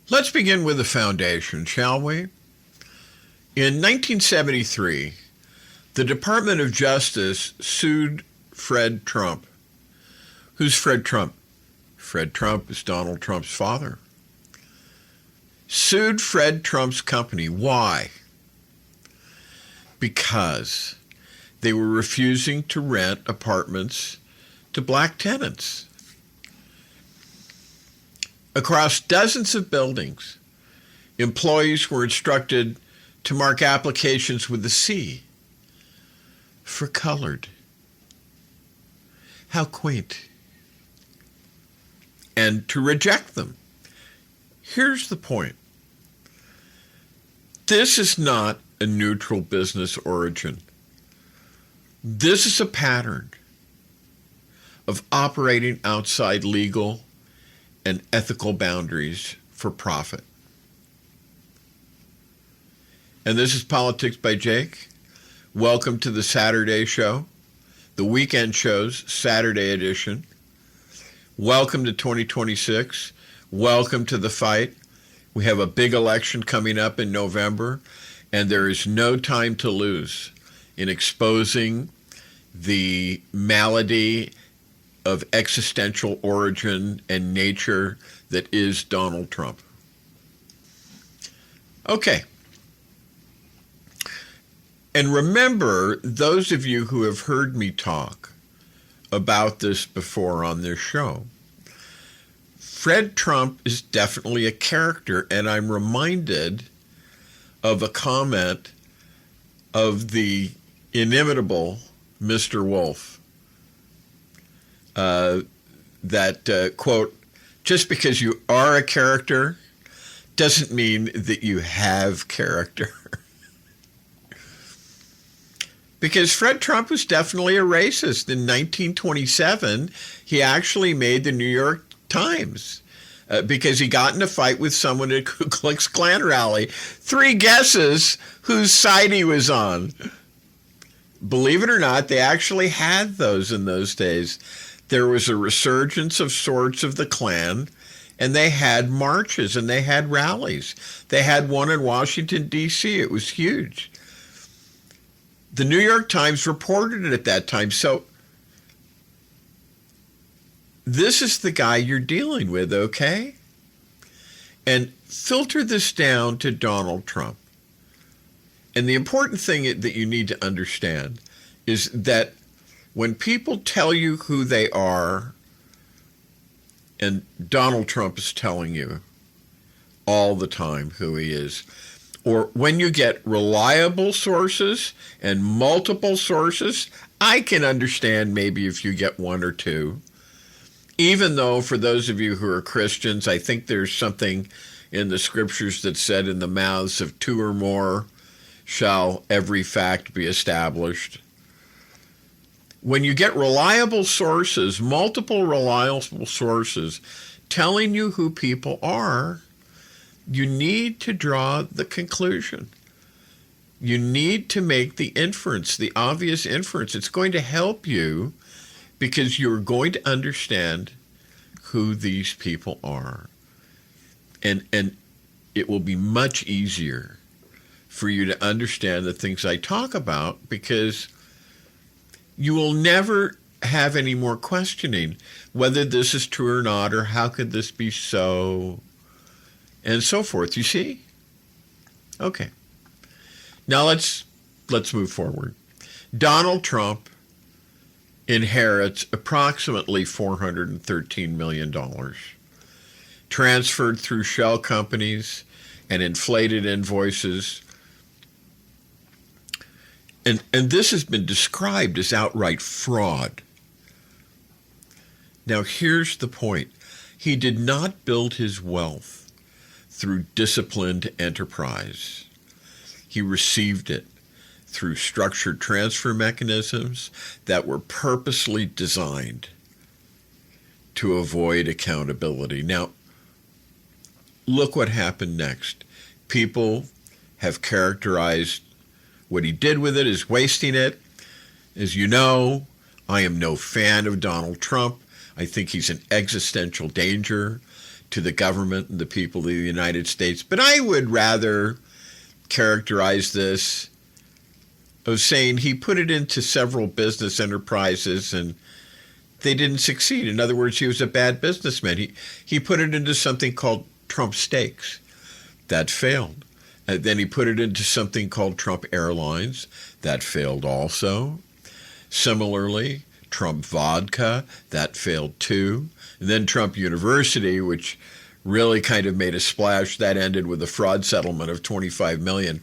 Let's begin with the foundation, shall we? In 1973, the Department of Justice sued Fred Trump. Who's Fred Trump? Fred Trump is Donald Trump's father. Sued Fred Trump's company. Why? Because they were refusing to rent apartments to black tenants. Across dozens of buildings, employees were instructed to mark applications with a C for colored. How quaint. And to reject them. Here's the point. This is not a neutral business origin. This is a pattern of operating outside legal and ethical boundaries for profit. And this is Politics by Jake. Welcome to the Saturday show, the weekend show's Saturday edition. Welcome to 2026. Welcome to the fight. We have a big election coming up in November, and there is no time to lose in exposing the malady of existential origin and nature that is Donald Trump. Okay. And remember, those of you who have heard me talk about this before on this show, Fred Trump is definitely a character, and I'm reminded of a comment of the inimitable Mr. Wolf, that, quote, just because you are a character doesn't mean that you have character. Because Fred Trump was definitely a racist. In 1927, he actually made the New York Times because he got in a fight with someone at a Ku Klux Klan rally. 3 guesses whose side he was on. Believe it or not, they actually had those in those days. There was a resurgence of sorts of the Klan, and they had marches and they had rallies. They had one in Washington, D.C. It was huge. The New York Times reported it at that time. So this is the guy you're dealing with, okay? And filter this down to Donald Trump. And the important thing that you need to understand is that when people tell you who they are, and Donald Trump is telling you all the time who he is, or when you get reliable sources and multiple sources, I can understand maybe if you get 1 or 2. Even though for those of you who are Christians, I think there's something in the scriptures that said in the mouths of 2 or more shall every fact be established. When you get reliable sources, multiple reliable sources telling you who people are, you need to draw the conclusion. You need to make the inference, the obvious inference. It's going to help you because you're going to understand who these people are. And it will be much easier for you to understand the things I talk about because you will never have any more questioning whether this is true or not, or how could this be so, and so forth. You see? Okay. Now let's move forward. Donald Trump inherits approximately $413 million, transferred through shell companies and inflated invoices. And this has been described as outright fraud. Now here's the point. He did not build his wealth through disciplined enterprise. He received it through structured transfer mechanisms that were purposely designed to avoid accountability. Now, look what happened next. People have characterized what he did with it as wasting it. As you know, I am no fan of Donald Trump. I think he's an existential danger to the government and the people of the United States. But I would rather characterize this of saying he put it into several business enterprises and they didn't succeed. In other words, he was a bad businessman. He put it into something called Trump Steaks. That failed. And then he put it into something called Trump Airlines. That failed also. Similarly, Trump Vodka. That failed too. And then Trump University, which really kind of made a splash. That ended with a fraud settlement of $25 million.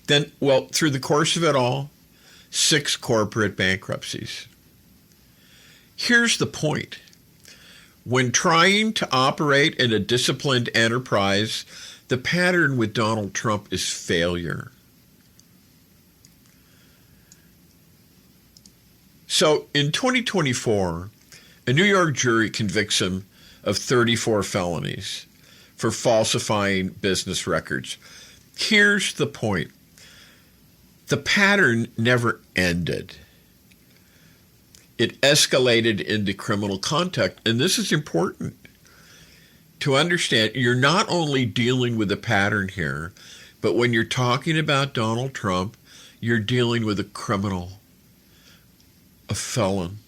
Then, well, through the course of it all, 6 corporate bankruptcies. Here's the point. When trying to operate in a disciplined enterprise, the pattern with Donald Trump is failure. So in 2024, a New York jury convicts him of 34 felonies for falsifying business records. Here's the point. The pattern never ended. It escalated into criminal conduct, and this is important to understand. You're not only dealing with a pattern here, but when you're talking about Donald Trump, you're dealing with a criminal, a felon,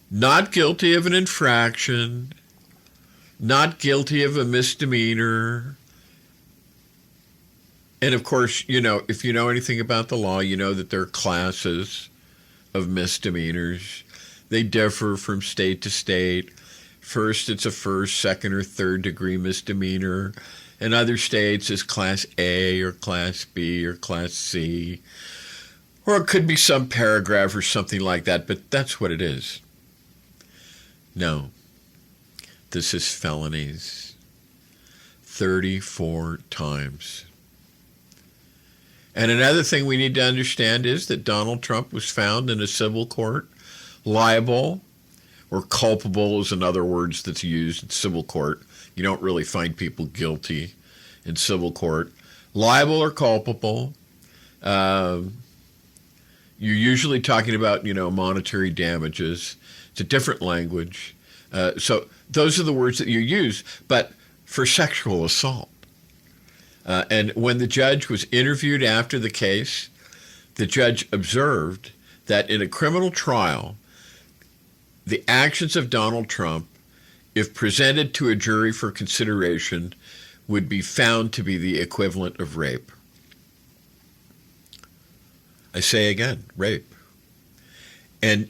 not guilty of an infraction, not guilty of a misdemeanor. And of course, if you know anything about the law, you know that there are classes of misdemeanors. They differ from state to state. First, it's a first, second, or third degree misdemeanor. In other states, it's Class A or Class B or Class C. Or it could be some paragraph or something like that, but that's what it is. No, this is felonies. 34 times. And another thing we need to understand is that Donald Trump was found in a civil court liable, or culpable is another word that's used in civil court. You don't really find people guilty in civil court. Liable or culpable. You're usually talking about, monetary damages. It's a different language. So those are the words that you use, but for sexual assault. And when the judge was interviewed after the case, the judge observed that in a criminal trial, the actions of Donald Trump, if presented to a jury for consideration, would be found to be the equivalent of rape. I say again, rape. And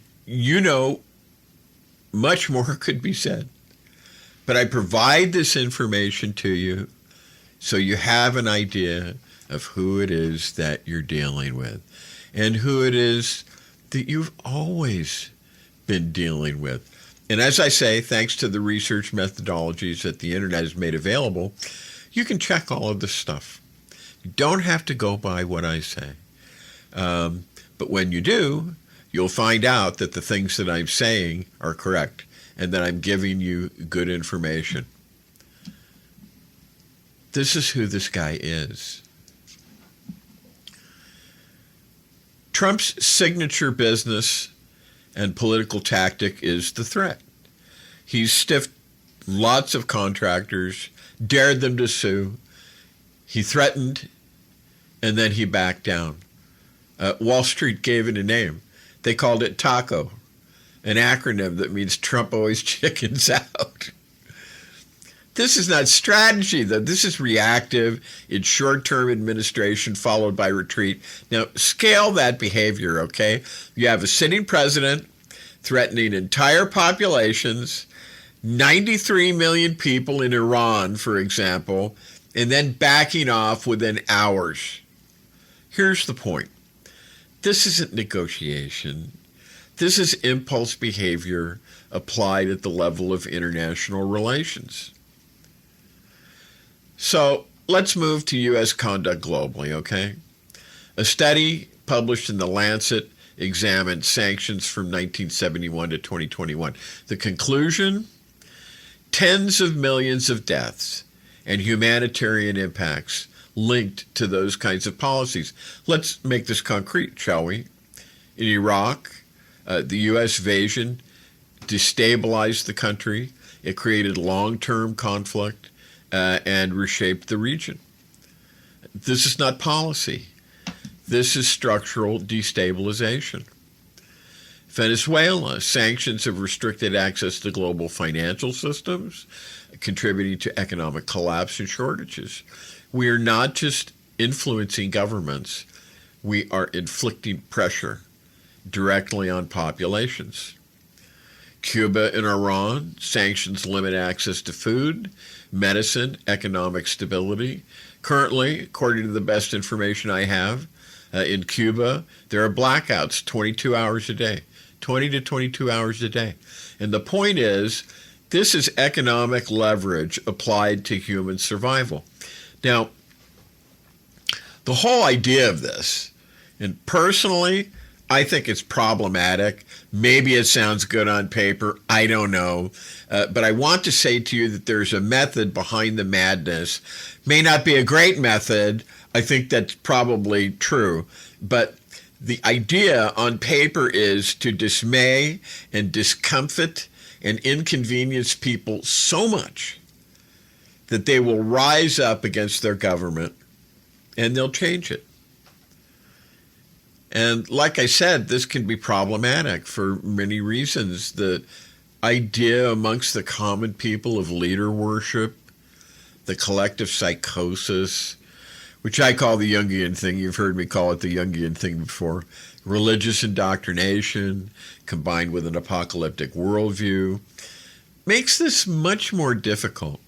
much more could be said. But I provide this information to you so you have an idea of who it is that you're dealing with and who it is that you've always been dealing with. And as I say, thanks to the research methodologies that the internet has made available, you can check all of this stuff. You don't have to go by what I say. But when you do, you'll find out that the things that I'm saying are correct and that I'm giving you good information. This is who this guy is. Trump's signature business and political tactic is the threat. He's stiffed lots of contractors, dared them to sue. He threatened, and then he backed down. Wall Street gave it a name. They called it TACO, an acronym that means Trump always chickens out. This is not strategy, though. This is reactive. It's short-term administration followed by retreat. Now, scale that behavior, okay? You have a sitting president threatening entire populations, 93 million people in Iran, for example, and then backing off within hours. Here's the point. This isn't negotiation. This is impulse behavior applied at the level of international relations. So let's move to U.S. conduct globally, okay? A study published in The Lancet examined sanctions from 1971 to 2021. The conclusion, tens of millions of deaths and humanitarian impacts linked to those kinds of policies. Let's make this concrete, shall we? In Iraq, the U.S. invasion destabilized the country. It created long-term conflict and reshaped the region. This is not policy. This is structural destabilization. Venezuela, sanctions have restricted access to global financial systems, contributing to economic collapse and shortages. We are not just influencing governments, we are inflicting pressure directly on populations. Cuba and Iran, sanctions limit access to food, medicine, economic stability. Currently, according to the best information I have, in Cuba, there are blackouts 22 hours a day, 20 to 22 hours a day. And the point is, this is economic leverage applied to human survival. Now, the whole idea of this, and personally, I think it's problematic. Maybe it sounds good on paper. I don't know. But I want to say to you that there's a method behind the madness. May not be a great method. I think that's probably true. But the idea on paper is to dismay and discomfort and inconvenience people so much that they will rise up against their government and they'll change it. And like I said, this can be problematic for many reasons. The idea amongst the common people of leader worship, the collective psychosis, which I call the Jungian thing. You've heard me call it the Jungian thing before. Religious indoctrination combined with an apocalyptic worldview makes this much more difficult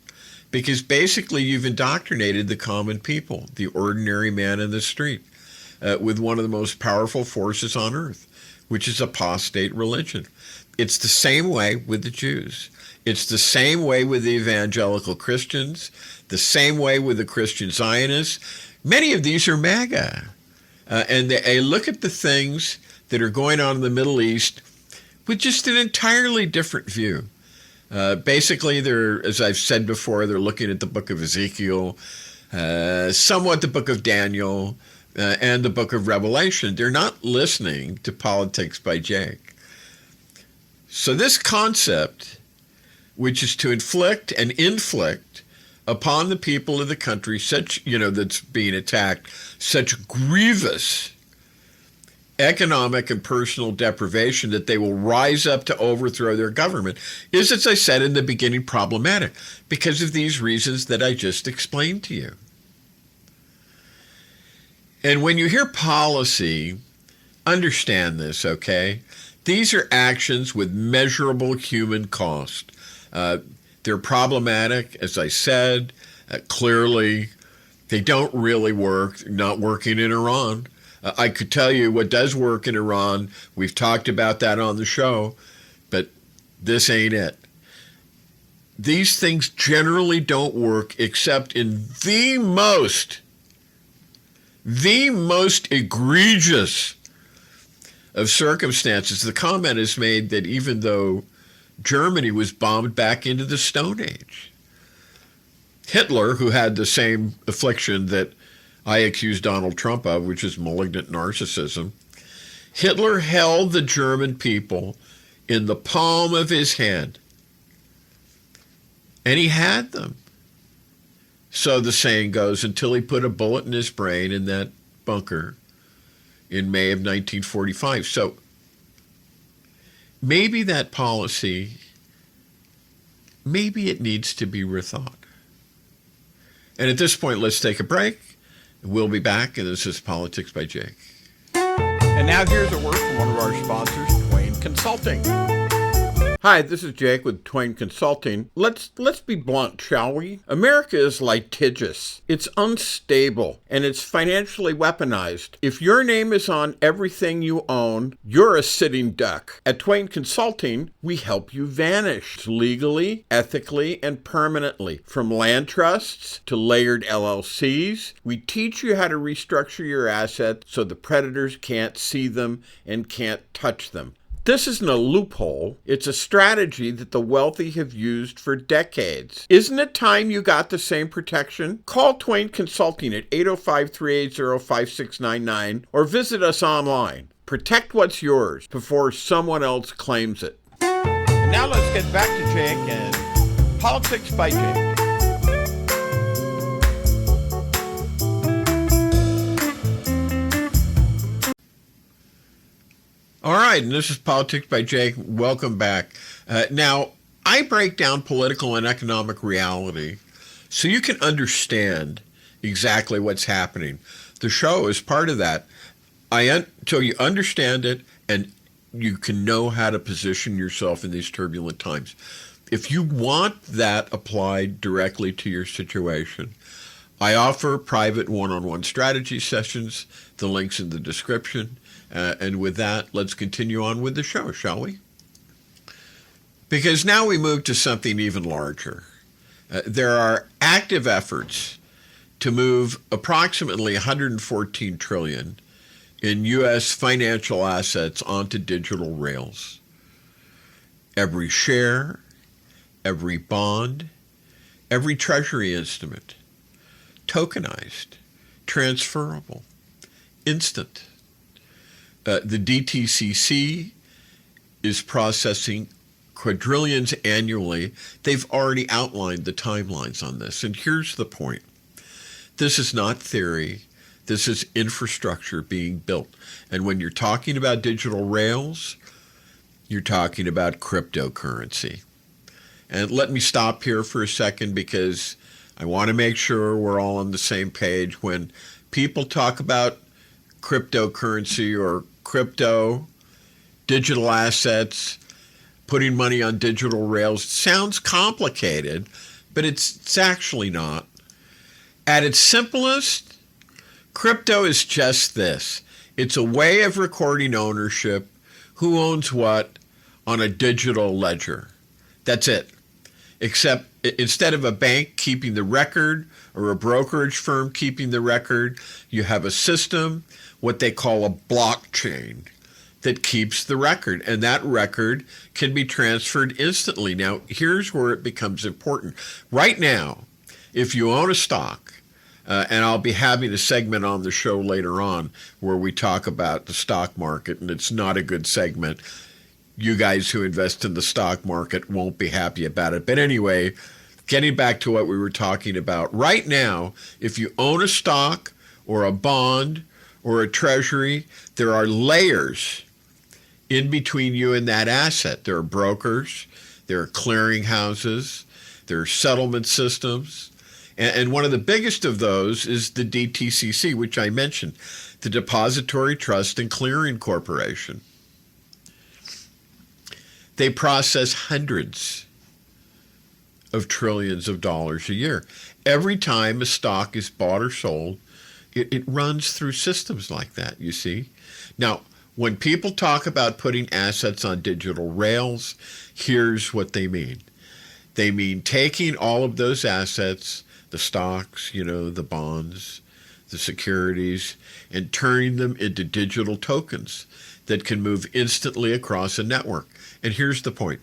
because basically you've indoctrinated the common people, the ordinary man in the street, with one of the most powerful forces on earth, which is apostate religion. It's the same way with the Jews. It's the same way with the evangelical Christians, the same way with the Christian Zionists. Many of these are MAGA. And they look at the things that are going on in the Middle East with just an entirely different view. Basically, they're, as I've said before, they're looking at the book of Ezekiel, somewhat the book of Daniel, and the book of Revelation. They're not listening to Politics by Jake. So this concept, which is to inflict and inflict upon the people of the country such, that's being attacked, such grievous economic and personal deprivation that they will rise up to overthrow their government, is, as I said in the beginning, problematic because of these reasons that I just explained to you. And when you hear policy, understand this, okay? These are actions with measurable human cost. They're problematic, as I said. Clearly, they don't really work. They're not working in Iran. I could tell you what does work in Iran. We've talked about that on the show, but this ain't it. These things generally don't work except in the most egregious of circumstances. The comment is made that even though Germany was bombed back into the Stone Age, Hitler, who had the same affliction that I accuse Donald Trump of, which is malignant narcissism, Hitler held the German people in the palm of his hand, and he had them. So the saying goes, until he put a bullet in his brain in that bunker in May of 1945. So maybe that policy, maybe it needs to be rethought. And at this point, let's take a break. We'll be back, and this is Politics by Jake. And now here's a word from one of our sponsors, Twain Consulting. Hi, this is Jake with Twain Consulting. Let's be blunt, shall we? America is litigious. It's unstable, and it's financially weaponized. If your name is on everything you own, you're a sitting duck. At Twain Consulting, we help you vanish legally, ethically, and permanently. From land trusts to layered LLCs, we teach you how to restructure your assets so the predators can't see them and can't touch them. This isn't a loophole. It's a strategy that the wealthy have used for decades. Isn't it time you got the same protection? Call Twain Consulting at 805-380-5699 or visit us online. Protect what's yours before someone else claims it. And now let's get back to Jake and Politics by Jake. All right, and this is Politics by Jake. Welcome back. Now, I break down political and economic reality so you can understand exactly what's happening. The show is part of that. So you understand it and you can know how to position yourself in these turbulent times. If you want that applied directly to your situation, I offer private one-on-one strategy sessions. The link's in the description. And with that, let's continue on with the show, shall we? Because now we move to something even larger. There are active efforts to move approximately $114 trillion in U.S. financial assets onto digital rails. Every share, every bond, every treasury instrument, tokenized, transferable, instant. The DTCC is processing quadrillions annually. They've already outlined the timelines on this. And here's the point. This is not theory. This is infrastructure being built. And when you're talking about digital rails, you're talking about cryptocurrency. And let me stop here for a second because I want to make sure we're all on the same page. When people talk about cryptocurrency or crypto, digital assets, putting money on digital rails, sounds complicated, but it's actually not. At its simplest, crypto is just this. It's a way of recording ownership, who owns what, on a digital ledger. That's it. Except instead of a bank keeping the record or a brokerage firm keeping the record, you have a system, what they call a blockchain, that keeps the record. And that record can be transferred instantly. Now, here's where it becomes important. Right now, if you own a stock, and I'll be having a segment on the show later on where we talk about the stock market, and it's not a good segment. You guys who invest in the stock market won't be happy about it. But anyway, getting back to what we were talking about, right now, if you own a stock or a bond or a treasury, there are layers in between you and that asset. There are brokers, there are clearinghouses, there are settlement systems. And one of the biggest of those is the DTCC, which I mentioned, the Depository Trust and Clearing Corporation. They process hundreds of trillions of dollars a year. Every time a stock is bought or sold, it runs through systems like that, you see. Now, when people talk about putting assets on digital rails, here's what they mean. They mean taking all of those assets, the stocks, the bonds, the securities, and turning them into digital tokens that can move instantly across a network. And here's the point.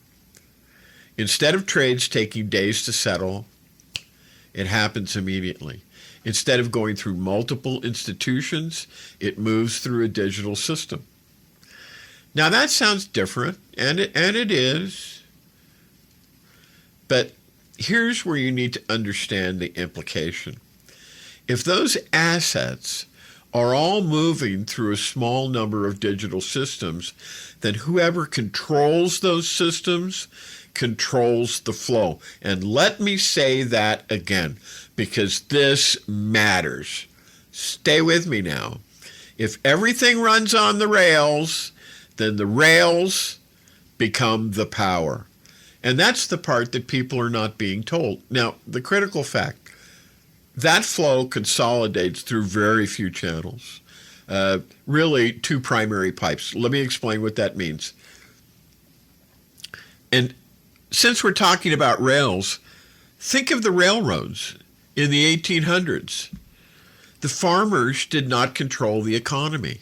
Instead of trades taking days to settle, it happens immediately. Instead of going through multiple institutions, it moves through a digital system. Now that sounds different, and it is. But here's where you need to understand the implication. If those assets are all moving through a small number of digital systems, then whoever controls those systems controls the flow. And let me say that again, because this matters. Stay with me now. If everything runs on the rails, then the rails become the power. And that's the part that people are not being told. Now, the critical fact, that flow consolidates through very few channels. Really, two primary pipes. Let me explain what that means. And since we're talking about rails, think of the railroads in the 1800s. The farmers did not control the economy.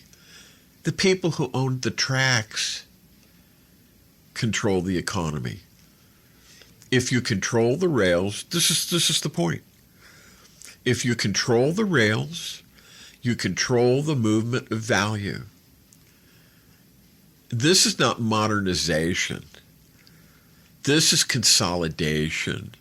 The people who owned the tracks controlled the economy. If you control the rails, this is the point. If you control the rails, you control the movement of value. This is not modernization. This is consolidation.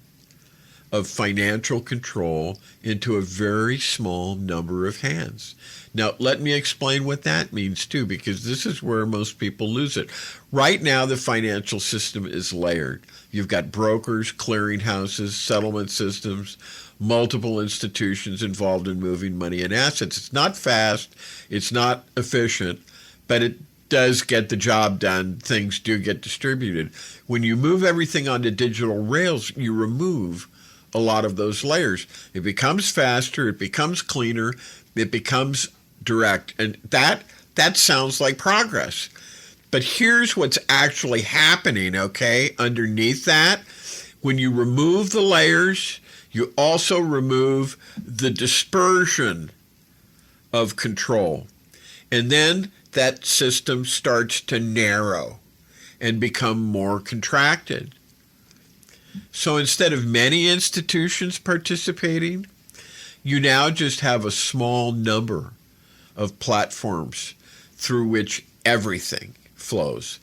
of financial control into a very small number of hands. Now, let me explain what that means too, because this is where most people lose it. Right now, the financial system is layered. You've got brokers, clearinghouses, settlement systems, multiple institutions involved in moving money and assets. It's not fast, it's not efficient, but it does get the job done. Things do get distributed. When you move everything onto digital rails, you remove a lot of those layers. It becomes faster, it becomes cleaner, it becomes direct, and that sounds like progress. But here's what's actually happening, okay, underneath that. When you remove the layers, you also remove the dispersion of control. And then that system starts to narrow and become more contracted. So instead of many institutions participating, you now just have a small number of platforms through which everything flows.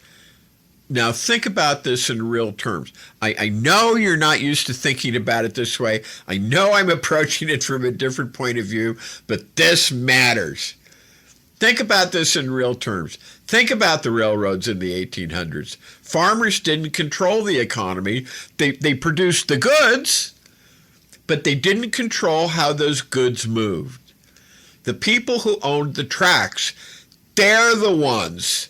Now think about this in real terms. I know you're not used to thinking about it this way. I know I'm approaching it from a different point of view, but this matters. Think about this in real terms. Think about the railroads in the 1800s. Farmers didn't control the economy. They produced the goods, but they didn't control how those goods moved. The people who owned the tracks, they're the ones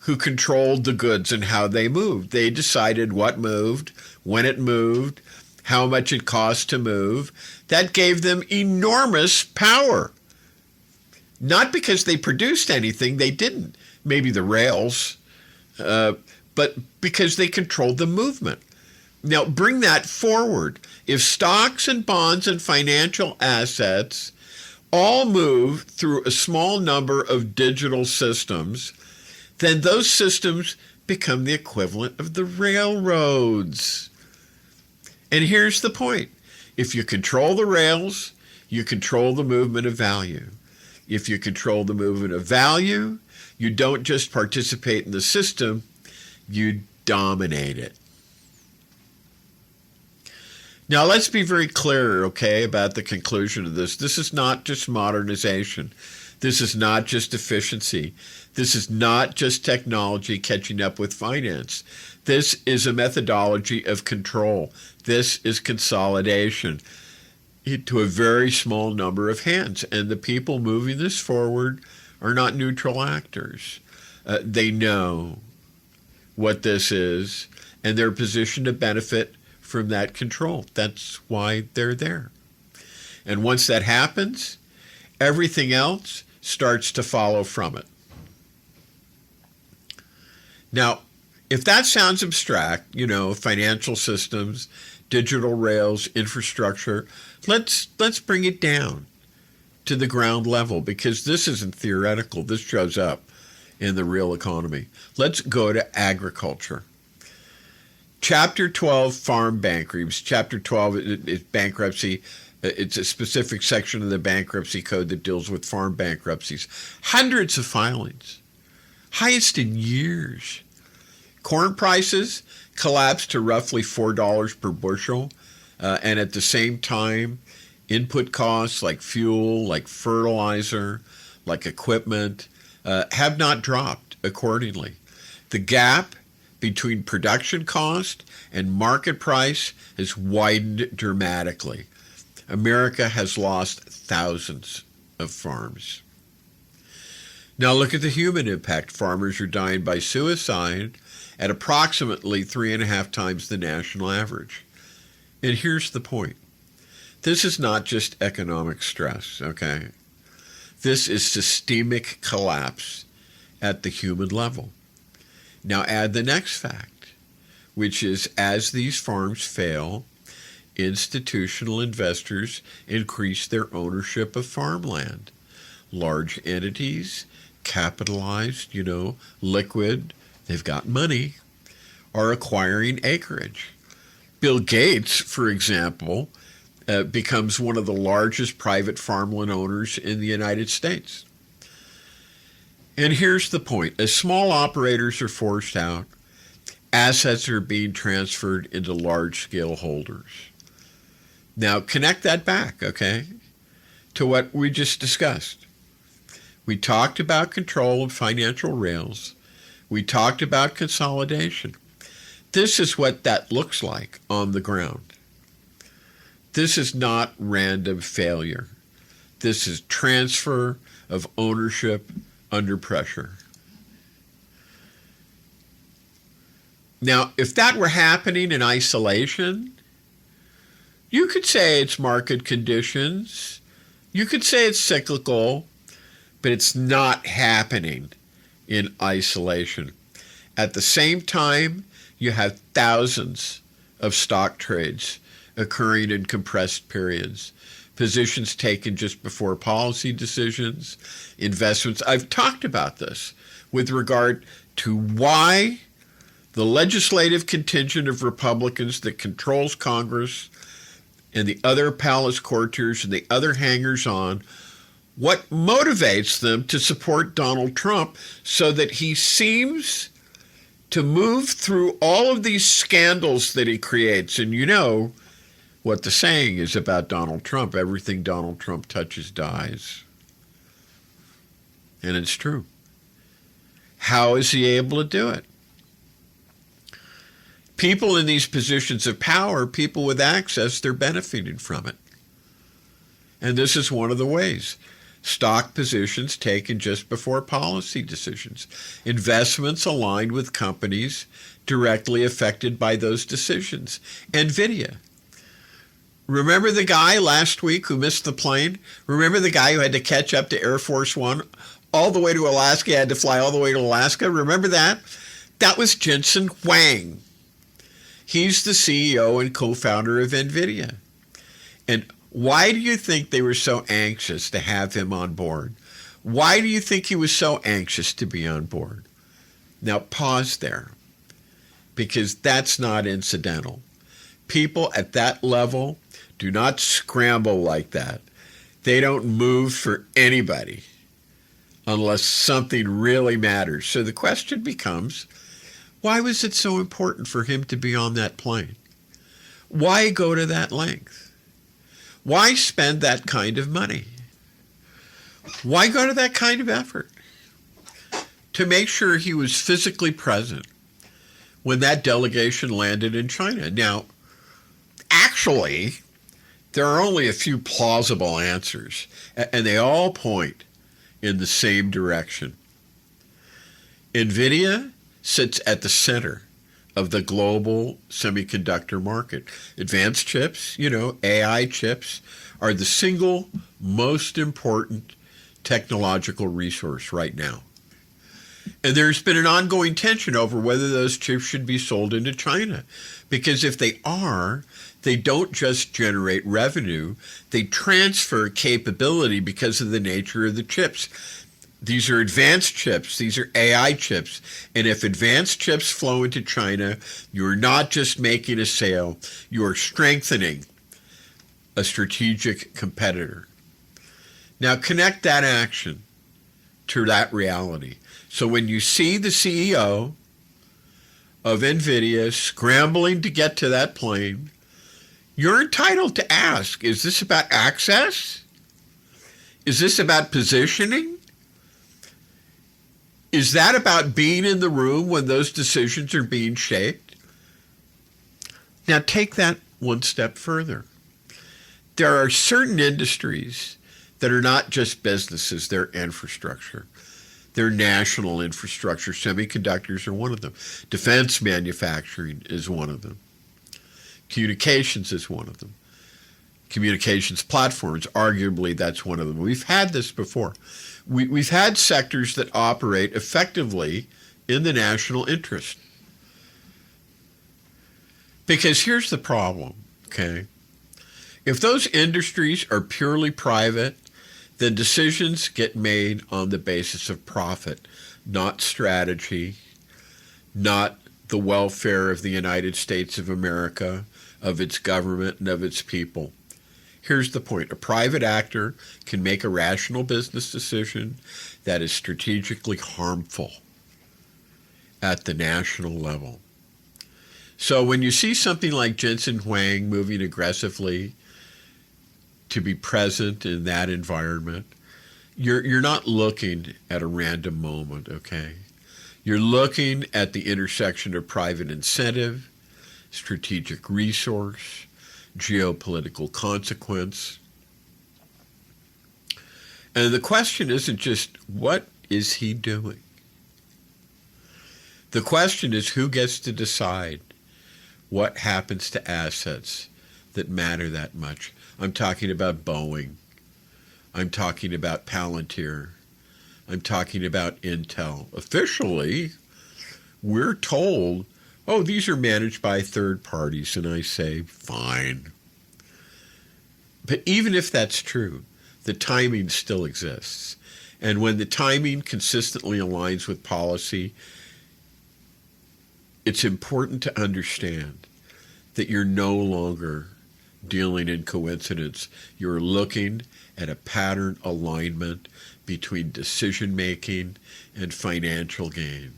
who controlled the goods and how they moved. They decided what moved, when it moved, how much it cost to move. That gave them enormous power. Not because they produced anything, they didn't. Maybe the rails, but because they controlled the movement. Now, bring that forward. If stocks and bonds and financial assets all move through a small number of digital systems, then those systems become the equivalent of the railroads. And here's the point. If you control the rails, you control the movement of value. If you control the movement of value, you don't just participate in the system, you dominate it. Now, let's be very clear, okay, about the conclusion of this. This is not just modernization. This is not just efficiency. This is not just technology catching up with finance. This is a methodology of control. This is consolidation to a very small number of hands. And the people moving this forward are not neutral actors. They know what this is, and they're positioned to benefit from that control. That's why they're there. And once that happens, everything else starts to follow from it. Now, if that sounds abstract, financial systems, digital rails, infrastructure, let's bring it down to the ground level, because this isn't theoretical. This shows up in the real economy. Let's go to agriculture. Chapter 12, farm bankruptcies. Chapter 12 is bankruptcy. It's a specific section of the bankruptcy code that deals with farm bankruptcies. Hundreds of filings, highest in years. Corn prices collapsed to roughly $4 per bushel, and at the same time, input costs like fuel, like fertilizer, like equipment, have not dropped accordingly. The gap between production cost and market price has widened dramatically. America has lost thousands of farms. Now look at the human impact. Farmers are dying by suicide at approximately 3.5 times the national average. And here's the point. This is not just economic stress, okay? This is systemic collapse at the human level. Now add the next fact, which is as these farms fail, institutional investors increase their ownership of farmland. Large entities, capitalized, liquid, they've got money, are acquiring acreage. Bill Gates, for example, becomes one of the largest private farmland owners in the United States. And here's the point. As small operators are forced out, assets are being transferred into large-scale holders. Now connect that back, okay, to what we just discussed. We talked about control of financial rails. We talked about consolidation. This is what that looks like on the ground. This is not random failure. This is transfer of ownership under pressure. Now, if that were happening in isolation, you could say it's market conditions. You could say it's cyclical, but it's not happening in isolation. At the same time, you have thousands of stock trades occurring in compressed periods, positions taken just before policy decisions, investments. I've talked about this with regard to why the legislative contingent of Republicans that controls Congress and the other palace courtiers and the other hangers-on, what motivates them to support Donald Trump so that he seems to move through all of these scandals that he creates. And you know what the saying is about Donald Trump: everything Donald Trump touches dies. And it's true. How is he able to do it? People in these positions of power, people with access, they're benefiting from it. And this is one of the ways. Stock positions taken just before policy decisions. Investments aligned with companies directly affected by those decisions. NVIDIA. Remember the guy last week who missed the plane? Remember the guy who had to catch up to Air Force One all the way to Alaska, had to fly all the way to Alaska? Remember that? That was Jensen Huang. He's the CEO and co-founder of NVIDIA. And why do you think they were so anxious to have him on board? Why do you think he was so anxious to be on board? Now pause there, because that's not incidental. People at that level do not scramble like that. They don't move for anybody unless something really matters. So the question becomes, why was it so important for him to be on that plane? Why go to that length? Why spend that kind of money? Why go to that kind of effort? To make sure he was physically present when that delegation landed in China. Now, actually, there are only a few plausible answers, and they all point in the same direction. NVIDIA sits at the center of the global semiconductor market. Advanced chips, AI chips, are the single most important technological resource right now. And there's been an ongoing tension over whether those chips should be sold into China. Because if they are, they don't just generate revenue, they transfer capability because of the nature of the chips. These are advanced chips. These are AI chips. And if advanced chips flow into China, you're not just making a sale, you're strengthening a strategic competitor. Now connect that action to that reality. So when you see the CEO of NVIDIA scrambling to get to that plane, you're entitled to ask, is this about access? Is this about positioning? Is that about being in the room when those decisions are being shaped? Now take that one step further. There are certain industries that are not just businesses, they're infrastructure. They're national infrastructure. Semiconductors are one of them. Defense manufacturing is one of them. Communications is one of them. Communications platforms, arguably that's one of them. We've had this before. We've had sectors that operate effectively in the national interest. Because here's the problem, okay? If those industries are purely private, then decisions get made on the basis of profit, not strategy, not the welfare of the United States of America, of its government, and of its people. Here's the point. A private actor can make a rational business decision that is strategically harmful at the national level. So when you see something like Jensen Huang moving aggressively to be present in that environment, you're not looking at a random moment, okay? You're looking at the intersection of private incentive, strategic resource, geopolitical consequence. And the question isn't just, what is he doing? The question is, who gets to decide what happens to assets that matter that much? I'm talking about Boeing. I'm talking about Palantir. I'm talking about Intel. Officially, we're told, oh, these are managed by third parties. And I say, fine. But even if that's true, the timing still exists. And when the timing consistently aligns with policy, it's important to understand that you're no longer dealing in coincidence. You're looking at a pattern alignment between decision-making and financial gain.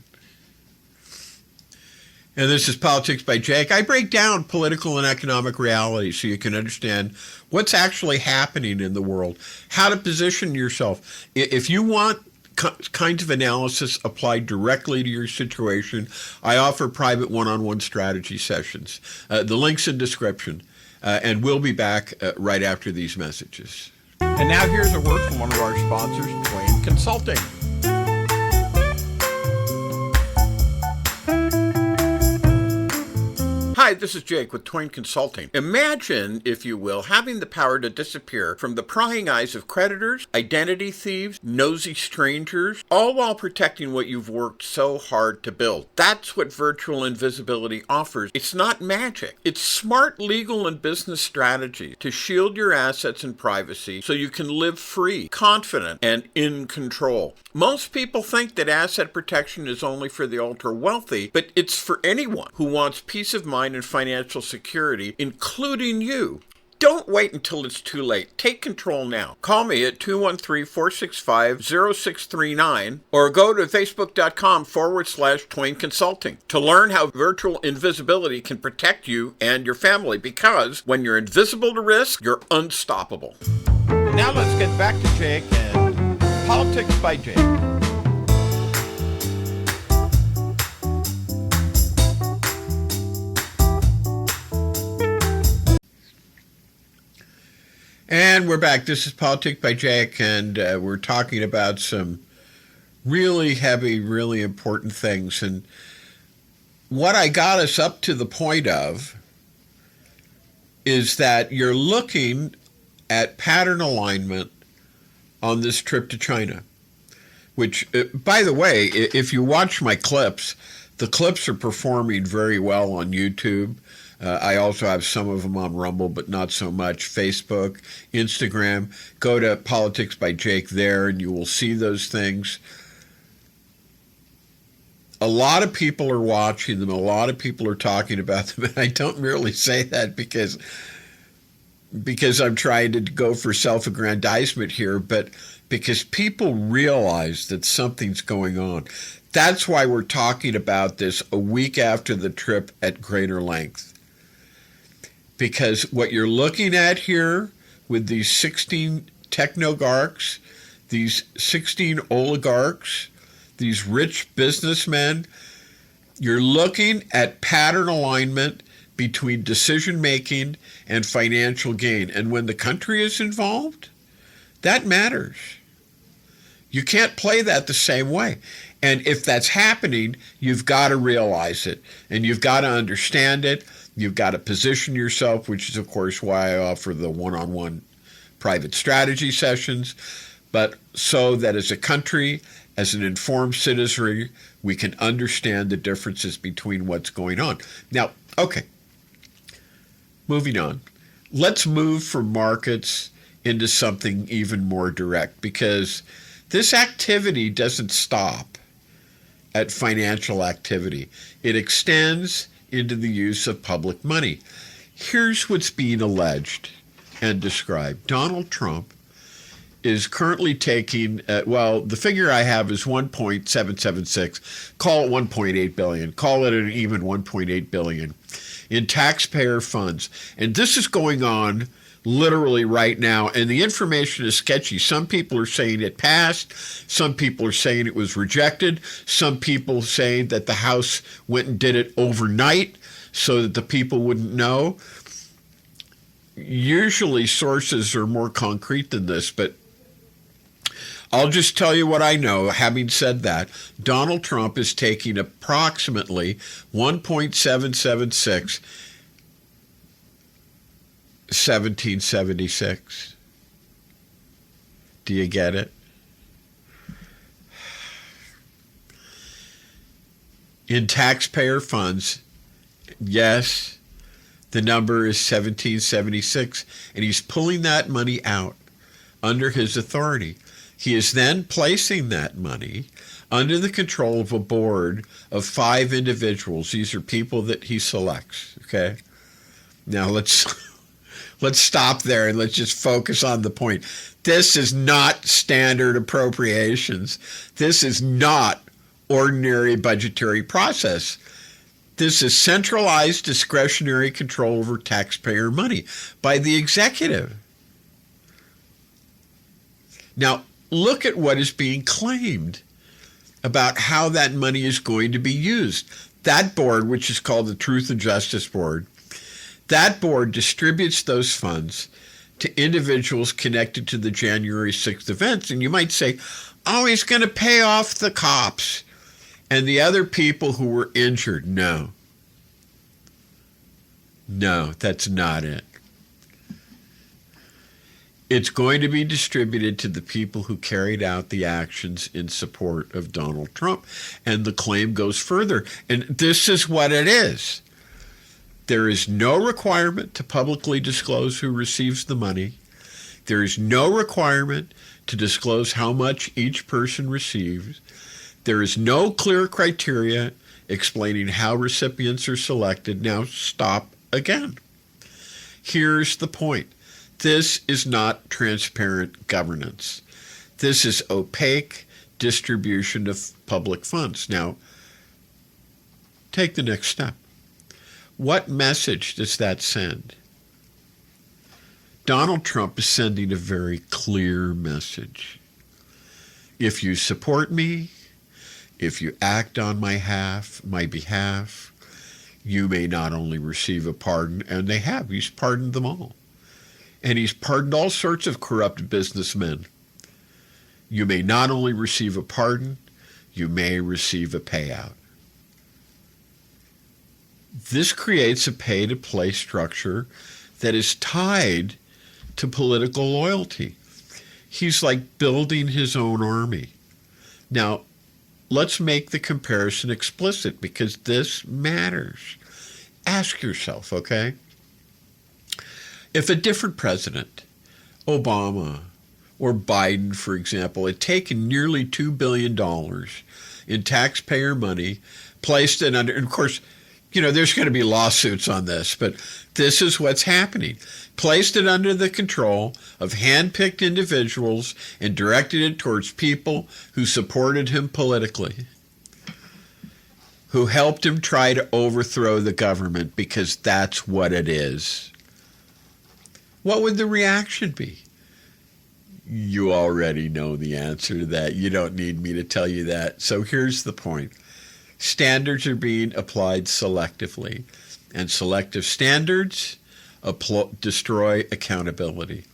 And this is Politics by Jake. I break down political and economic reality so you can understand what's actually happening in the world, how to position yourself. If you want kinds of analysis applied directly to your situation, I offer private one-on-one strategy sessions. The link's in description, and we'll be back right after these messages. And now here's a word from one of our sponsors, Twain Consulting. Hi, this is Jake with Twain Consulting. Imagine, if you will, having the power to disappear from the prying eyes of creditors, identity thieves, nosy strangers, all while protecting what you've worked so hard to build. That's what virtual invisibility offers. It's not magic. It's smart legal and business strategy to shield your assets and privacy so you can live free, confident, and in control. Most people think that asset protection is only for the ultra-wealthy, but it's for anyone who wants peace of mind and financial security, including you. Don't wait until it's too late. Take control now. Call me at 213-465-0639 or go to facebook.com/Twain Consulting to learn how virtual invisibility can protect you and your family, because when you're invisible to risk, you're unstoppable. Now let's get back to Jake and Politics by Jake. And we're back. This is Politics by Jake, and we're talking about some really heavy, really important things. And what I got us up to the point of is that you're looking at pattern alignment on this trip to China, which, by the way, if you watch my clips, the clips are performing very well on YouTube. I also have some of them on Rumble, but not so much. Facebook, Instagram. Go to Politics by Jake there, and you will see those things. A lot of people are watching them. A lot of people are talking about them. And I don't merely say that because I'm trying to go for self-aggrandizement here, but because people realize that something's going on. That's why we're talking about this a week after the trip at greater length. Because what you're looking at here with these 16 technogarchs, these 16 oligarchs, these rich businessmen, you're looking at pattern alignment between decision-making and financial gain. And when the country is involved, that matters. You can't play that the same way. And if that's happening, you've got to realize it, and you've got to understand it. You've got to position yourself, which is, of course, why I offer the one-on-one private strategy sessions, but so that as a country, as an informed citizenry, we can understand the differences between what's going on. Now, okay, moving on. Let's move from markets into something even more direct, because this activity doesn't stop at financial activity. It extends into the use of public money. Here's what's being alleged and described. Donald Trump is currently taking, the figure I have is 1.776. Call it 1.8 billion. Call it an even 1.8 billion. in taxpayer funds. And this is going on literally right now, and the information is sketchy. Some people are saying it passed. Some people are saying it was rejected. Some people saying that the House went and did it overnight so that the people wouldn't know. Usually sources are more concrete than this, but I'll just tell you what I know. Having said that, Donald Trump is taking approximately 1.776 1776. Do you get it? In taxpayer funds, yes, the number is 1776, and he's pulling that money out under his authority. He is then placing that money under the control of a board of 5 individuals. These are people that he selects, okay? Now let's stop there and let's just focus on the point. This is not standard appropriations. This is not ordinary budgetary process. This is centralized discretionary control over taxpayer money by the executive. Now, look at what is being claimed about how that money is going to be used. That board, which is called the Truth and Justice Board, that board distributes those funds to individuals connected to the January 6th events. And you might say, oh, he's going to pay off the cops and the other people who were injured. No, that's not it. It's going to be distributed to the people who carried out the actions in support of Donald Trump. And the claim goes further. And this is what it is. There is no requirement to publicly disclose who receives the money. There is no requirement to disclose how much each person receives. There is no clear criteria explaining how recipients are selected. Now stop again. Here's the point. This is not transparent governance. This is opaque distribution of public funds. Now, take the next step. What message does that send? Donald Trump is sending a very clear message. If you support me, if you act on my behalf, you may not only receive a pardon, and they have. He's pardoned them all. And he's pardoned all sorts of corrupt businessmen. You may not only receive a pardon, you may receive a payout. This creates a pay-to-play structure that is tied to political loyalty. He's like building his own army. Now, let's make the comparison explicit because this matters. Ask yourself, okay? If a different president, Obama or Biden, for example, had taken nearly $2 billion in taxpayer money, placed it under, and of course, there's going to be lawsuits on this, but this is what's happening. Placed it under the control of hand-picked individuals and directed it towards people who supported him politically, who helped him try to overthrow the government because that's what it is. What would the reaction be? You already know the answer to that. You don't need me to tell you that. So here's the point. Standards are being applied selectively, and selective standards destroy accountability.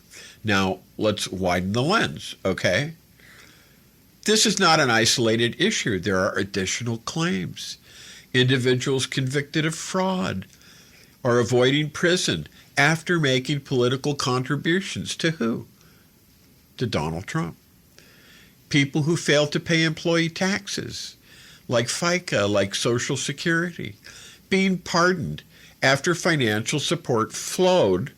Now, let's widen the lens, okay? This is not an isolated issue. There are additional claims. Individuals convicted of fraud are avoiding prison after making political contributions to who? To Donald Trump. People who fail to pay employee taxes, like FICA, like Social Security, being pardoned after financial support flowed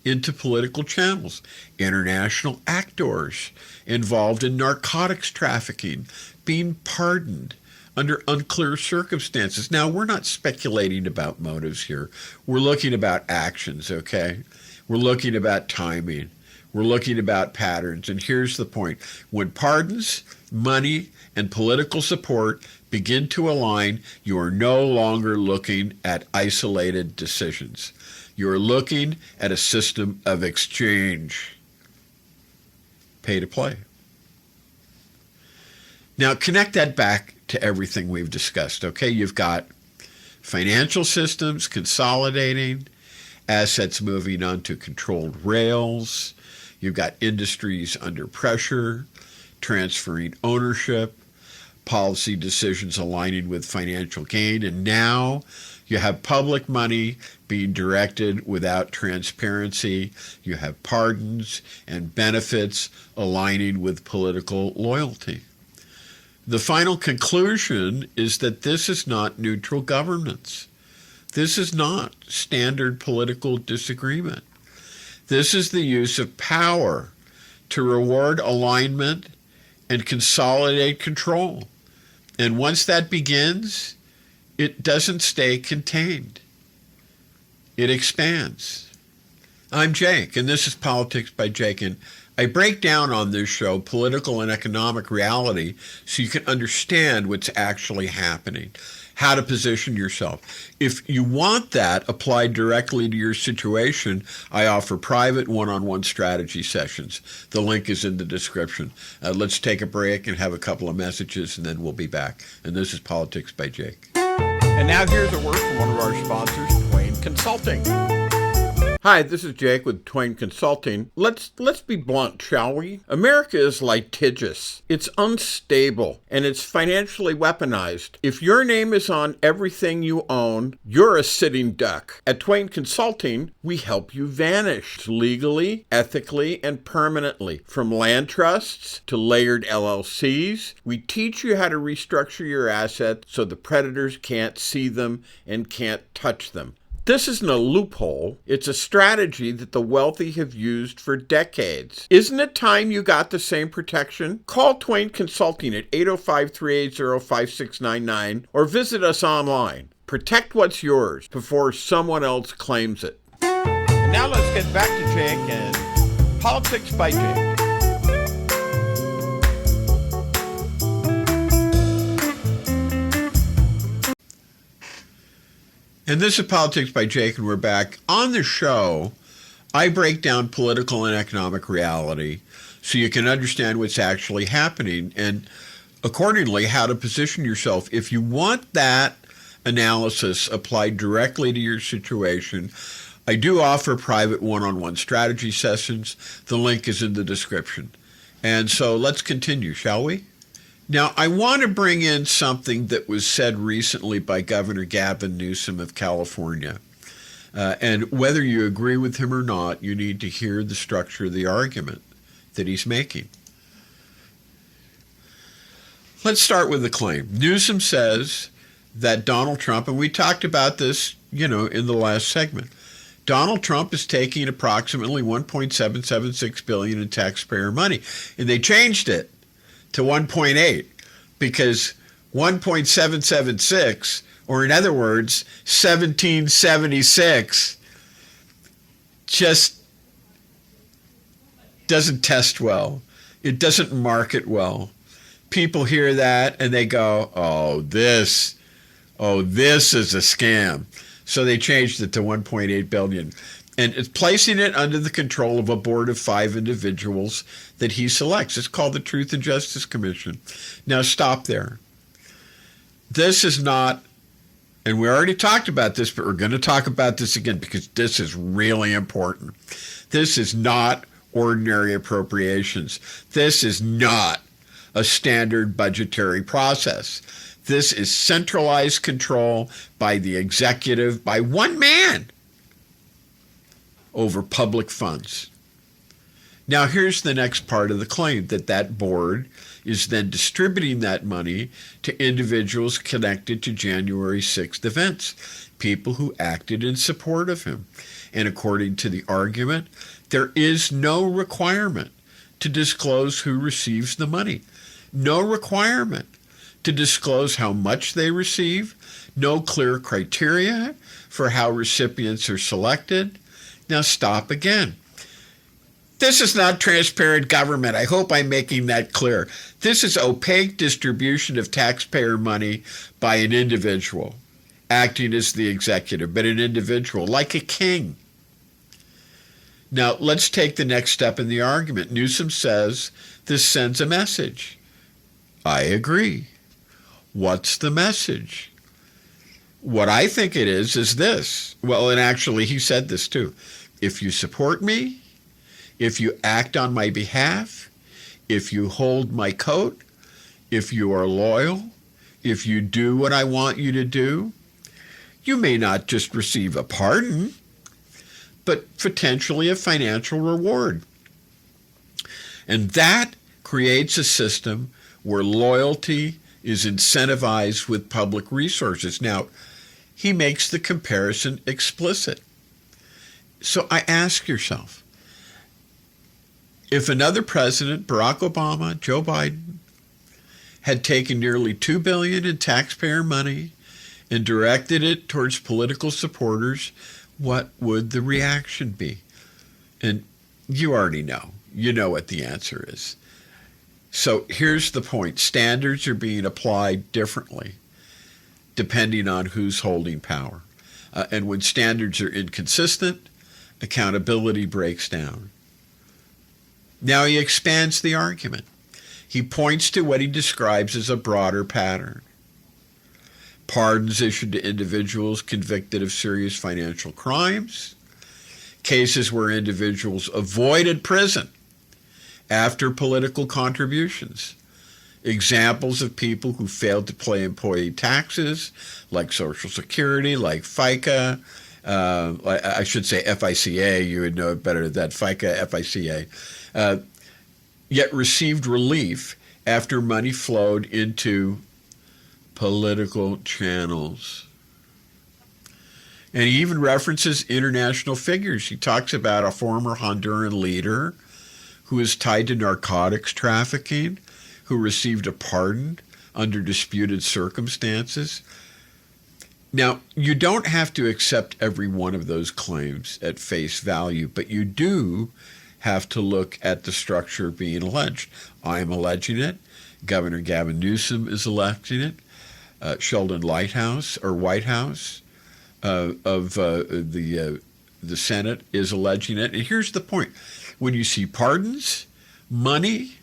into political channels. International actors involved in narcotics trafficking being pardoned under unclear circumstances. Now, we're not speculating about motives here. We're looking about actions, okay? We're looking about timing. We're looking about patterns. And here's the point. When pardons, money, and political support begin to align, you are no longer looking at isolated decisions. You are looking at a system of exchange. Pay to play. Now connect that back to everything we've discussed, okay? You've got financial systems consolidating, assets moving onto controlled rails. You've got industries under pressure, transferring ownership, policy decisions aligning with financial gain, and now you have public money being directed without transparency. You have pardons and benefits aligning with political loyalty. The final conclusion is that this is not neutral governance. This is not standard political disagreement. This is the use of power to reward alignment and consolidate control. And once that begins, it doesn't stay contained. It expands. I'm Jake, and this is Politics by Jake, and I break down on this show political and economic reality so you can understand what's actually happening, how to position yourself. If you want that applied directly to your situation, I offer private one-on-one strategy sessions. The link is in the description. Let's take a break and have a couple of messages, and then we'll be back. And this is Politics by Jake. And now here's a word from one of our sponsors, Twain Consulting. Hi, this is Jake with Twain Consulting. Let's be blunt, shall we? America is litigious. It's unstable, and it's financially weaponized. If your name is on everything you own, you're a sitting duck. At Twain Consulting, we help you vanish legally, ethically, and permanently. From land trusts to layered LLCs, we teach you how to restructure your assets so the predators can't see them and can't touch them. This isn't a loophole. It's a strategy that the wealthy have used for decades. Isn't it time you got the same protection? Call Twain Consulting at 805-380-5699 or visit us online. Protect what's yours before someone else claims it. And now let's get back to Jake and Politics by Jake. And this is Politics by Jake, and we're back. On the show, I break down political and economic reality so you can understand what's actually happening and accordingly how to position yourself. If you want that analysis applied directly to your situation, I do offer private one-on-one strategy sessions. The link is in the description. And so let's continue, shall we? Now, I want to bring in something that was said recently by Governor Gavin Newsom of California. And whether you agree with him or not, you need to hear the structure of the argument that he's making. Let's start with the claim. Newsom says that Donald Trump, and we talked about this, in the last segment, Donald Trump is taking approximately $1.776 billion in taxpayer money. And they changed it to 1.8 because 1.776, or in other words, 1776, just doesn't test well. It doesn't market well. People hear that and they go, oh, this is a scam. So they changed it to 1.8 billion. And it's placing it under the control of a board of 5 individuals that he selects. It's called the Truth and Justice Commission. Now, stop there. This is not, and we already talked about this, but we're going to talk about this again because this is really important. This is not ordinary appropriations. This is not a standard budgetary process. This is centralized control by the executive, by one man, over public funds. Now, here's the next part of the claim, that board is then distributing that money to individuals connected to January 6th events, people who acted in support of him. And according to the argument, there is no requirement to disclose who receives the money, no requirement to disclose how much they receive, no clear criteria for how recipients are selected. Now stop again. This is not transparent government. I hope I'm making that clear. This is opaque distribution of taxpayer money by an individual, acting as the executive, but an individual, like a king. Now, let's take the next step in the argument. Newsom says this sends a message. I agree. What's the message? What I think it is this. Well, and actually, he said this too. If you support me, if you act on my behalf, if you hold my coat, if you are loyal, if you do what I want you to do, you may not just receive a pardon, but potentially a financial reward. And that creates a system where loyalty is incentivized with public resources. Now, he makes the comparison explicit. So I ask yourself, if another president, Barack Obama, Joe Biden, had taken nearly $2 billion in taxpayer money and directed it towards political supporters, what would the reaction be? And you already know. You know what the answer is. So here's the point. Standards are being applied differently depending on who's holding power. And when standards are inconsistent, accountability breaks down. Now he expands the argument. He points to what he describes as a broader pattern. Pardons issued to individuals convicted of serious financial crimes, cases where individuals avoided prison after political contributions, examples of people who failed to pay employee taxes, like Social Security, like FICA, I should say FICA, you would know it better than that, FICA, FICA, yet received relief after money flowed into political channels. And he even references international figures. He talks about a former Honduran leader who is tied to narcotics trafficking, who received a pardon under disputed circumstances. Now, you don't have to accept every one of those claims at face value, but you do have to look at the structure being alleged. I am alleging it. Governor Gavin Newsom is alleging it. Sheldon White House of the Senate is alleging it. And here's the point. When you see pardons, money,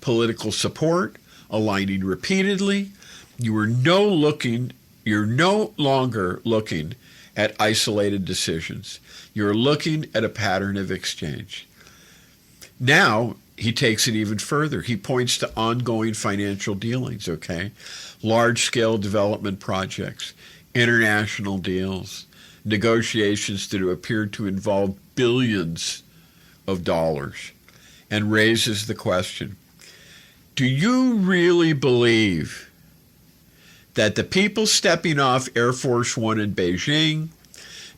political support, aligning repeatedly, you're no longer looking at isolated decisions. You're looking at a pattern of exchange. Now, he takes it even further. He points to ongoing financial dealings, okay? Large-scale development projects, international deals, negotiations that appear to involve billions of dollars, and raises the question, do you really believe that the people stepping off Air Force One in Beijing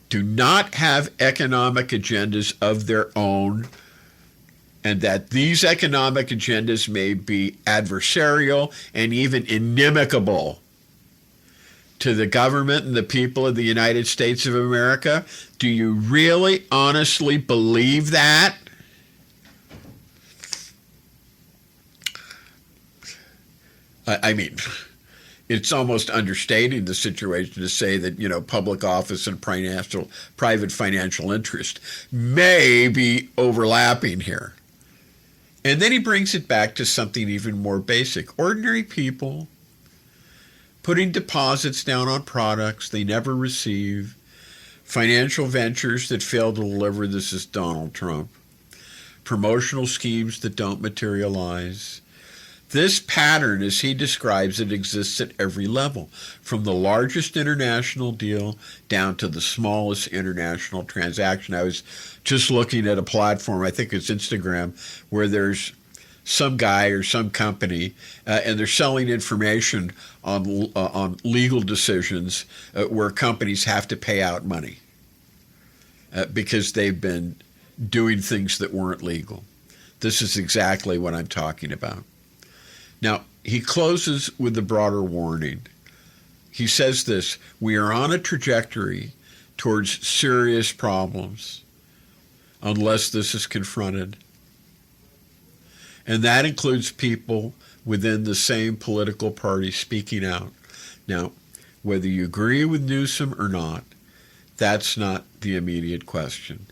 do not have economic agendas of their own, and that these economic agendas may be adversarial and even inimical to the government and the people of the United States of America? Do you really honestly believe that? I mean, it's almost understating the situation to say that, public office and private financial interest may be overlapping here. And then he brings it back to something even more basic. Ordinary people putting deposits down on products they never receive, financial ventures that fail to deliver, this is Donald Trump, promotional schemes that don't materialize. This pattern, as he describes it, exists at every level, from the largest international deal down to the smallest international transaction. I was just looking at a platform, I think it's Instagram, where there's some guy or some company, and they're selling information on legal decisions where companies have to pay out money because they've been doing things that weren't legal. This is exactly what I'm talking about. Now, he closes with the broader warning. He says this, we are on a trajectory towards serious problems unless this is confronted. And that includes people within the same political party speaking out. Now, whether you agree with Newsom or not, that's not the immediate question.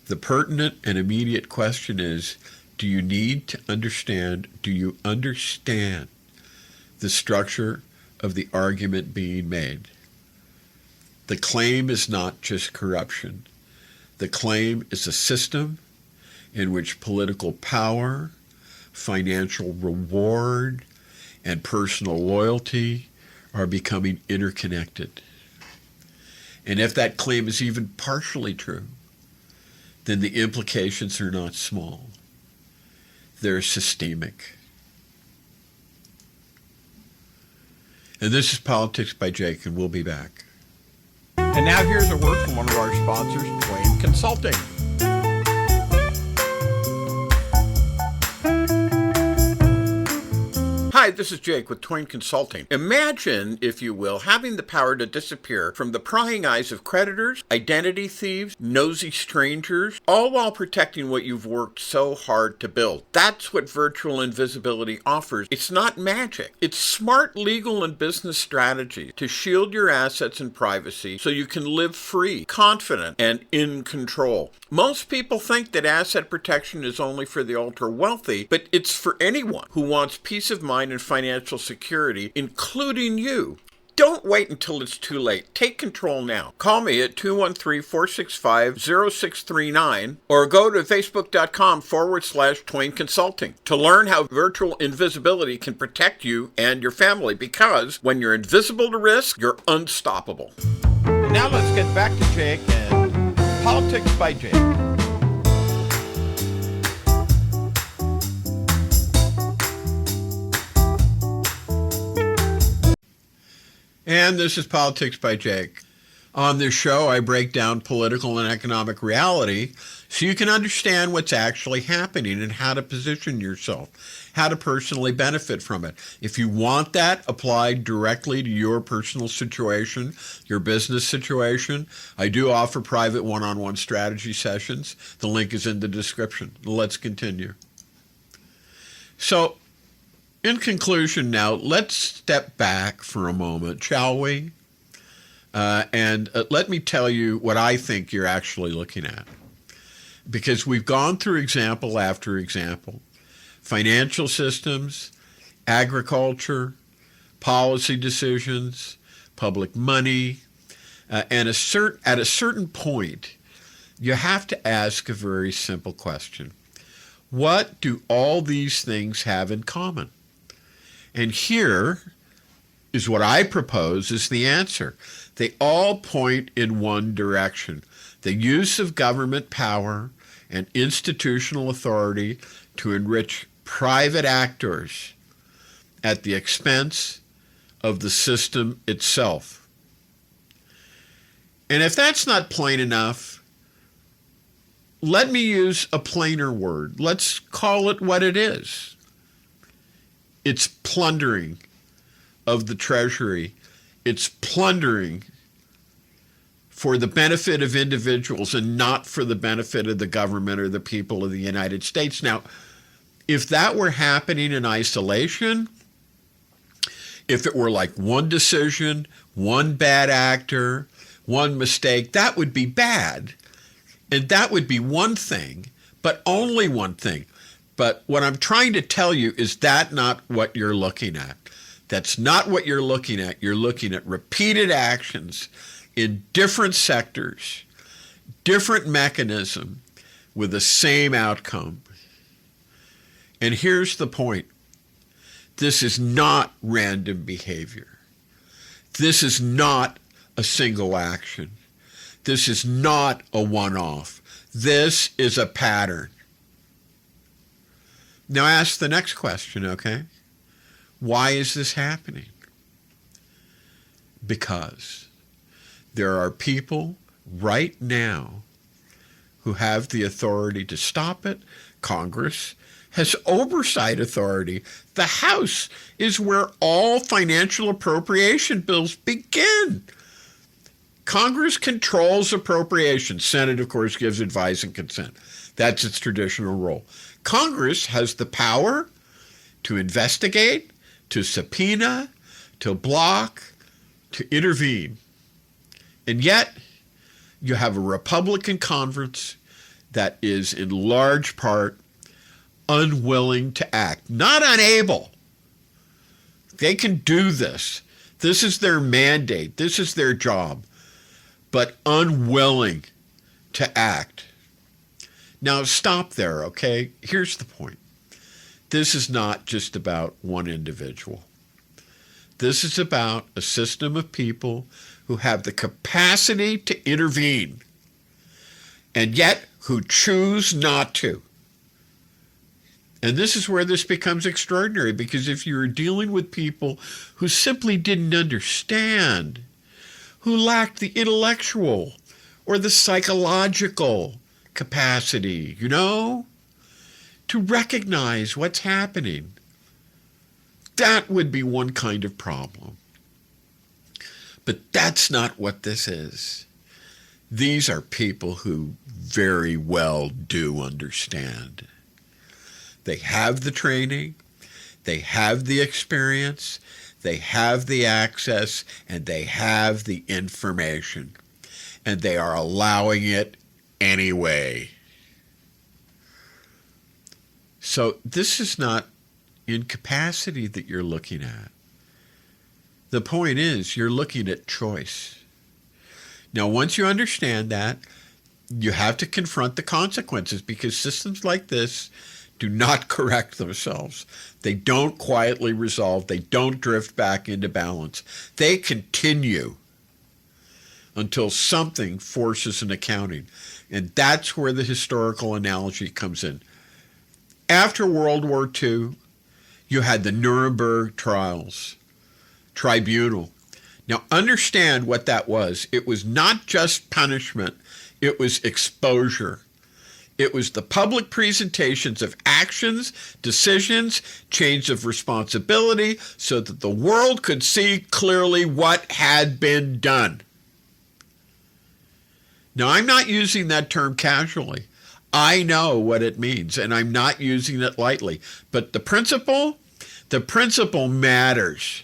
The pertinent and immediate question is, do you understand the structure of the argument being made? The claim is not just corruption. The claim is a system in which political power, financial reward, and personal loyalty are becoming interconnected. And if that claim is even partially true, then the implications are not small. They're systemic. And this is Politics by Jake, and we'll be back. And now here's a word from one of our sponsors, Twain Consulting. Hi, this is Jake with Twain Consulting. Imagine, if you will, having the power to disappear from the prying eyes of creditors, identity thieves, nosy strangers, all while protecting what you've worked so hard to build. That's what virtual invisibility offers. It's not magic. It's smart legal and business strategy to shield your assets and privacy so you can live free, confident, and in control. Most people think that asset protection is only for the ultra-wealthy, but it's for anyone who wants peace of mind and financial security, including you. Don't wait until it's too late. Take control now. Call me at 213-465-0639 or go to facebook.com/Twain Consulting to learn how virtual invisibility can protect you and your family, because when you're invisible to risk, you're unstoppable. Now let's get back to Jake and Politics by Jake. And this is Politics by Jake. On this show, I break down political and economic reality so you can understand what's actually happening and how to position yourself, how to personally benefit from it. If you want that applied directly to your personal situation, your business situation, I do offer private one-on-one strategy sessions. The link is in the description. Let's continue. So, in conclusion now, let's step back for a moment, shall we? And let me tell you what I think you're actually looking at. Because we've gone through example after example. Financial systems, agriculture, policy decisions, public money, and at a certain point, you have to ask a very simple question. What do all these things have in common? And here is what I propose is the answer. They all point in one direction: the use of government power and institutional authority to enrich private actors at the expense of the system itself. And if that's not plain enough, let me use a plainer word. Let's call it what it is. It's plundering of the Treasury. It's plundering for the benefit of individuals and not for the benefit of the government or the people of the United States. Now, if that were happening in isolation, if it were like one decision, one bad actor, one mistake, that would be bad. And that would be one thing, but only one thing. But what I'm trying to tell you is that not what you're looking at. That's not what you're looking at. You're looking at repeated actions in different sectors, different mechanism, with the same outcome. And here's the point. This is not random behavior. This is not a single action. This is not a one-off. This is a pattern. Now ask the next question, okay? Why is this happening? Because there are people right now who have the authority to stop it. Congress has oversight authority. The House is where all financial appropriation bills begin. Congress controls appropriations. Senate, of course, gives advice and consent. That's its traditional role. Congress has the power to investigate, to subpoena, to block, to intervene. And yet, you have a Republican Congress that is in large part unwilling to act, not unable. They can do this. This is their mandate. This is their job, but unwilling to act. Now, stop there, okay? Here's the point. This is not just about one individual. This is about a system of people who have the capacity to intervene, and yet who choose not to. And this is where this becomes extraordinary, because if you're dealing with people who simply didn't understand, who lacked the intellectual or the psychological capacity, to recognize what's happening, that would be one kind of problem. But that's not what this is. These are people who very well do understand. They have the training, they have the experience, they have the access, and they have the information. And they are allowing it anyway. So this is not incapacity that you're looking at. The point is, you're looking at choice. Now, once you understand that, you have to confront the consequences, because systems like this do not correct themselves. They don't quietly resolve. They don't drift back into balance. They continue until something forces an accounting. And that's where the historical analogy comes in. After World War II, you had the Nuremberg trials, tribunal. Now, understand what that was. It was not just punishment. It was exposure. It was the public presentations of actions, decisions, change of responsibility, so that the world could see clearly what had been done. Now, I'm not using that term casually. I know what it means, and I'm not using it lightly. But the principle matters.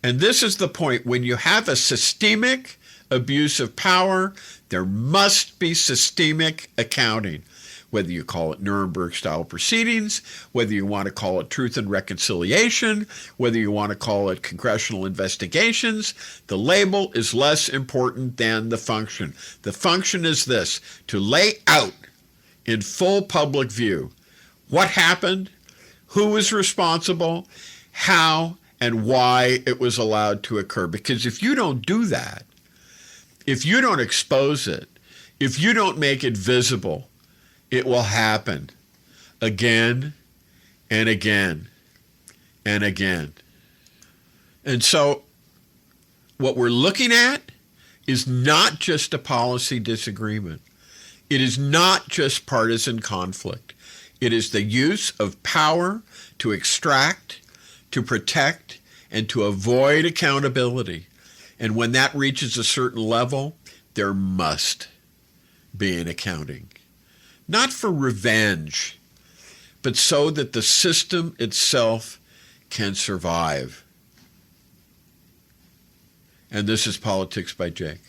And this is the point. When you have a systemic abuse of power, there must be systemic accounting. Whether you call it Nuremberg-style proceedings, whether you want to call it truth and reconciliation, whether you want to call it congressional investigations, the label is less important than the function. The function is this: to lay out in full public view what happened, who was responsible, how and why it was allowed to occur. Because if you don't do that, if you don't expose it, if you don't make it visible, it will happen again and again and again. And so what we're looking at is not just a policy disagreement. It is not just partisan conflict. It is the use of power to extract, to protect, and to avoid accountability. And when that reaches a certain level, there must be an accounting. Not for revenge, but so that the system itself can survive. And this is Politics by Jake.